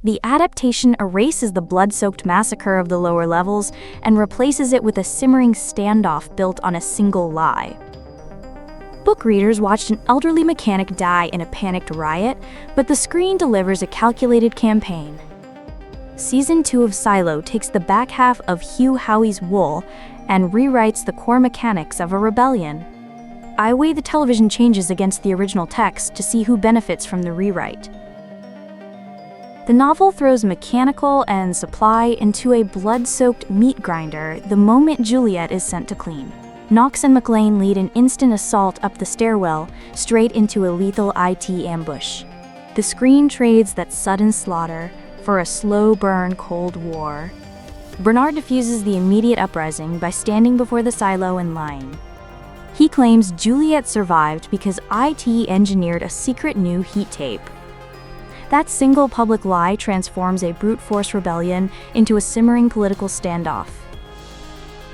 The adaptation erases the blood-soaked massacre of the lower levels and replaces it with a simmering standoff built on a single lie. Book readers watched an elderly mechanic die in a panicked riot, but the screen delivers a calculated campaign. Season 2 of Silo takes the back half of Hugh Howey's Wool and rewrites the core mechanics of a rebellion. I weigh the television changes against the original text to see who benefits from the rewrite. The novel throws mechanical and supply into a blood-soaked meat grinder the moment Juliette is sent to clean. Knox and McLean lead an instant assault up the stairwell, straight into a lethal IT ambush. The screen trades that sudden slaughter for a slow-burn Cold War. Bernard diffuses the immediate uprising by standing before the silo and lying. He claims Juliette survived because IT engineered a secret new heat tape. That single public lie transforms a brute force rebellion into a simmering political standoff.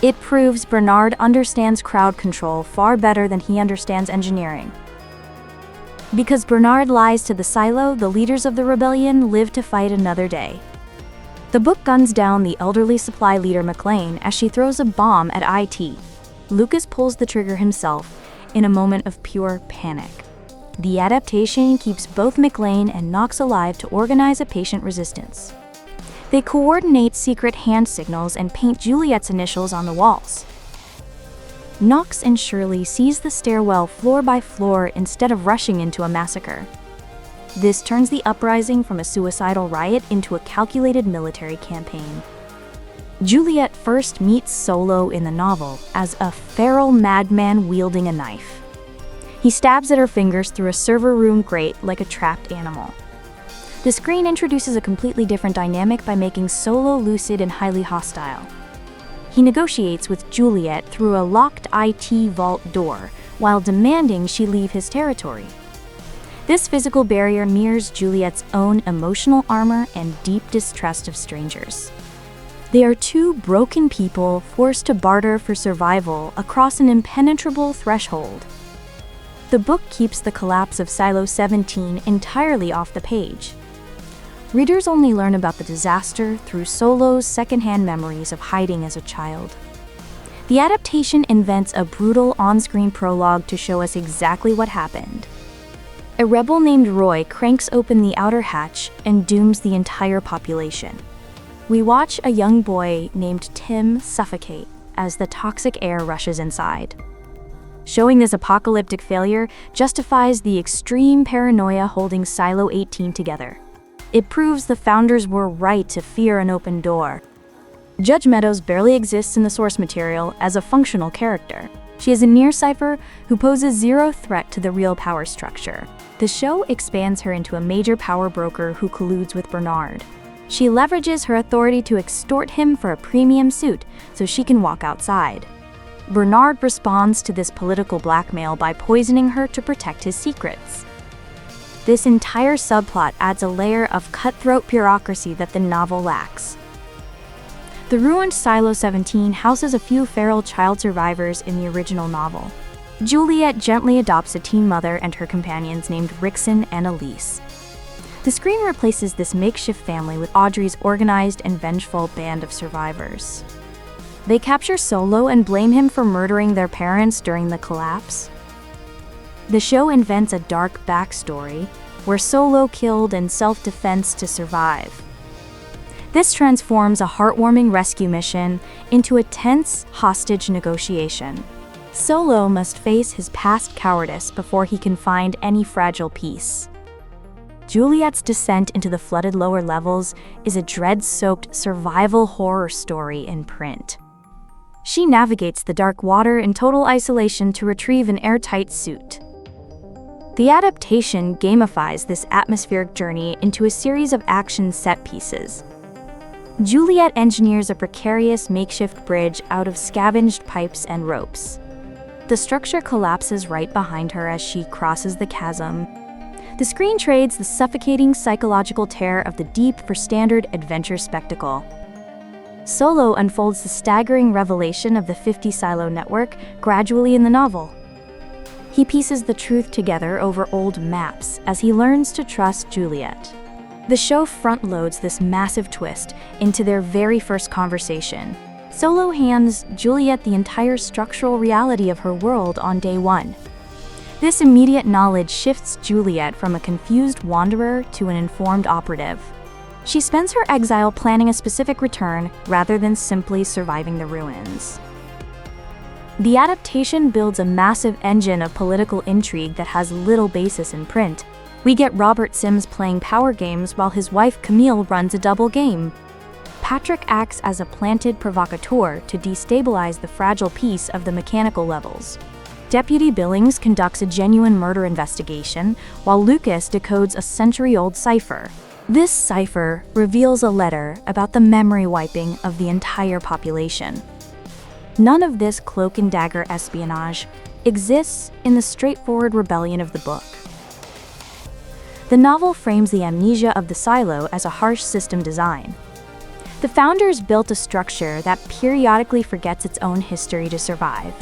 It proves Bernard understands crowd control far better than he understands engineering. Because Bernard lies to the silo, the leaders of the rebellion live to fight another day. The book guns down the elderly supply leader McLean as she throws a bomb at IT. Lucas pulls the trigger himself in a moment of pure panic. The adaptation keeps both McLean and Knox alive to organize a patient resistance. They coordinate secret hand signals and paint Juliette's initials on the walls. Knox and Shirley seize the stairwell floor by floor instead of rushing into a massacre. This turns the uprising from a suicidal riot into a calculated military campaign. Juliette first meets Solo in the novel as a feral madman wielding a knife. He stabs at her fingers through a server room grate like a trapped animal. The screen introduces a completely different dynamic by making Solo lucid and highly hostile. He negotiates with Juliette through a locked IT vault door while demanding she leave his territory. This physical barrier mirrors Juliette's own emotional armor and deep distrust of strangers. They are two broken people forced to barter for survival across an impenetrable threshold. The book keeps the collapse of Silo 17 entirely off the page. Readers only learn about the disaster through Solo's secondhand memories of hiding as a child. The adaptation invents a brutal on-screen prologue to show us exactly what happened. A rebel named Roy cranks open the outer hatch and dooms the entire population. We watch a young boy named Tim suffocate as the toxic air rushes inside. Showing this apocalyptic failure justifies the extreme paranoia holding Silo 18 together. It proves the founders were right to fear an open door. Judge Meadows barely exists in the source material as a functional character. She is a near cipher who poses zero threat to the real power structure. The show expands her into a major power broker who colludes with Bernard. She leverages her authority to extort him for a premium suit so she can walk outside. Bernard responds to this political blackmail by poisoning her to protect his secrets. This entire subplot adds a layer of cutthroat bureaucracy that the novel lacks. The ruined Silo 17 houses a few feral child survivors in the original novel. Juliette gently adopts a teen mother and her companions named Rickson and Elise. The screen replaces this makeshift family with Audrey's organized and vengeful band of survivors. They capture Solo and blame him for murdering their parents during the collapse. The show invents a dark backstory where Solo killed in self-defense to survive. This transforms a heartwarming rescue mission into a tense hostage negotiation. Solo must face his past cowardice before he can find any fragile peace. Juliette's descent into the flooded lower levels is a dread-soaked survival horror story in print. She navigates the dark water in total isolation to retrieve an airtight suit. The adaptation gamifies this atmospheric journey into a series of action set pieces. Juliette engineers a precarious makeshift bridge out of scavenged pipes and ropes. The structure collapses right behind her as she crosses the chasm. The screen trades the suffocating psychological terror of the deep for standard adventure spectacle. Solo unfolds the staggering revelation of the 50 silo network gradually in the novel. He pieces the truth together over old maps as he learns to trust Juliette. The show front-loads this massive twist into their very first conversation. Solo hands Juliette the entire structural reality of her world on day one. This immediate knowledge shifts Juliette from a confused wanderer to an informed operative. She spends her exile planning a specific return rather than simply surviving the ruins. The adaptation builds a massive engine of political intrigue that has little basis in print. We get Robert Sims playing power games while his wife Camille runs a double game. Patrick acts as a planted provocateur to destabilize the fragile peace of the mechanical levels. Deputy Billings conducts a genuine murder investigation, while Lucas decodes a century-old cipher. This cipher reveals a letter about the memory wiping of the entire population. None of this cloak-and-dagger espionage exists in the straightforward rebellion of the book. The novel frames the amnesia of the silo as a harsh system design. The founders built a structure that periodically forgets its own history to survive.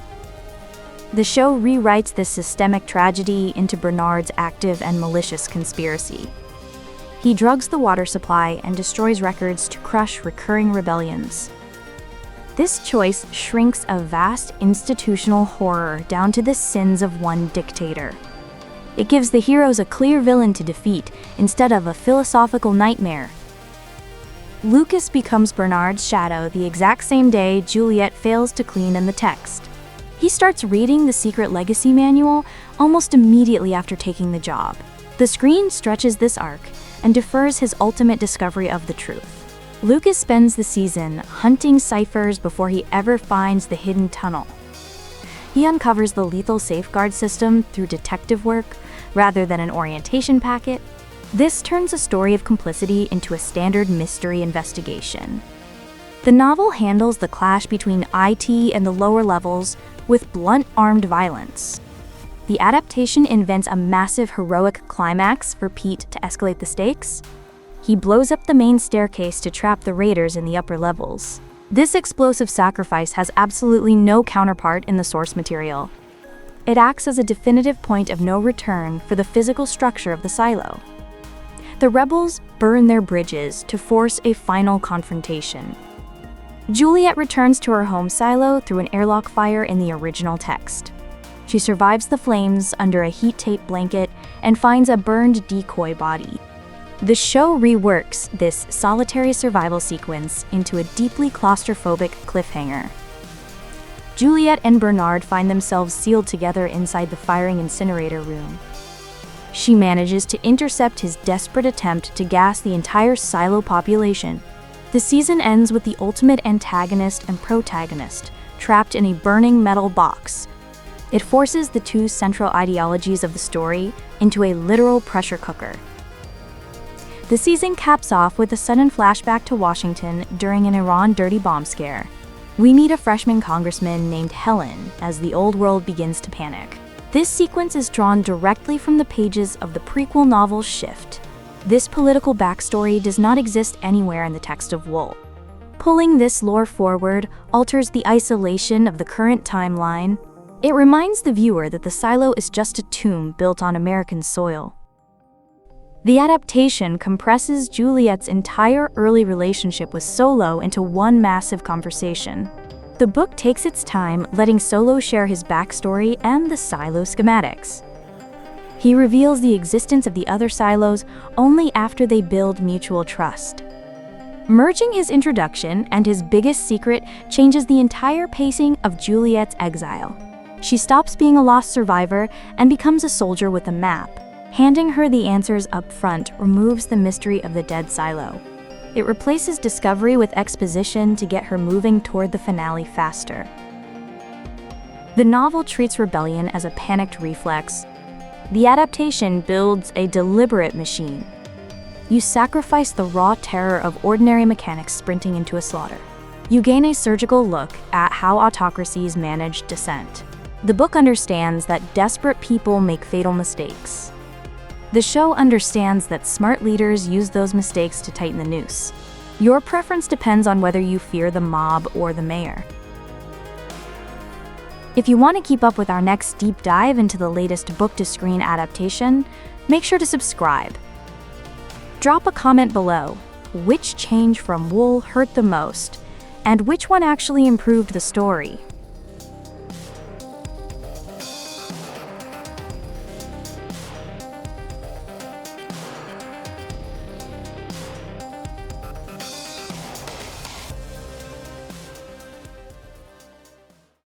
The show rewrites this systemic tragedy into Bernard's active and malicious conspiracy. He drugs the water supply and destroys records to crush recurring rebellions. This choice shrinks a vast institutional horror down to the sins of one dictator. It gives the heroes a clear villain to defeat instead of a philosophical nightmare. Lucas becomes Bernard's shadow the exact same day Juliette fails to clean in the text. He starts reading the secret legacy manual almost immediately after taking the job. The screen stretches this arc and defers his ultimate discovery of the truth. Lucas spends the season hunting ciphers before he ever finds the hidden tunnel. He uncovers the lethal safeguard system through detective work rather than an orientation packet. This turns a story of complicity into a standard mystery investigation. The novel handles the clash between IT and the lower levels with blunt armed violence. The adaptation invents a massive heroic climax for Pete to escalate the stakes. He blows up the main staircase to trap the raiders in the upper levels. This explosive sacrifice has absolutely no counterpart in the source material. It acts as a definitive point of no return for the physical structure of the silo. The rebels burn their bridges to force a final confrontation. Juliette returns to her home silo through an airlock fire in the original text. She survives the flames under a heat-tape blanket and finds a burned decoy body. The show reworks this solitary survival sequence into a deeply claustrophobic cliffhanger. Juliette and Bernard find themselves sealed together inside the firing incinerator room. She manages to intercept his desperate attempt to gas the entire silo population. The season ends with the ultimate antagonist and protagonist, trapped in a burning metal box. It forces the two central ideologies of the story into a literal pressure cooker. The season caps off with a sudden flashback to Washington during an Iran dirty bomb scare. We meet a freshman congressman named Helen as the old world begins to panic. This sequence is drawn directly from the pages of the prequel novel Shift. This political backstory does not exist anywhere in the text of Wool. Pulling this lore forward alters the isolation of the current timeline. It reminds the viewer that the silo is just a tomb built on American soil. The adaptation compresses Juliette's entire early relationship with Solo into one massive conversation. The book takes its time, letting Solo share his backstory and the silo schematics. He reveals the existence of the other silos only after they build mutual trust. Merging his introduction and his biggest secret changes the entire pacing of Juliette's exile. She stops being a lost survivor and becomes a soldier with a map. Handing her the answers up front removes the mystery of the dead silo. It replaces discovery with exposition to get her moving toward the finale faster. The novel treats rebellion as a panicked reflex. The adaptation builds a deliberate machine. You sacrifice the raw terror of ordinary mechanics sprinting into a slaughter. You gain a surgical look at how autocracies manage dissent. The book understands that desperate people make fatal mistakes. The show understands that smart leaders use those mistakes to tighten the noose. Your preference depends on whether you fear the mob or the mayor. If you want to keep up with our next deep dive into the latest book-to-screen adaptation, make sure to subscribe. Drop a comment below. Which change from Wool hurt the most? And which one actually improved the story?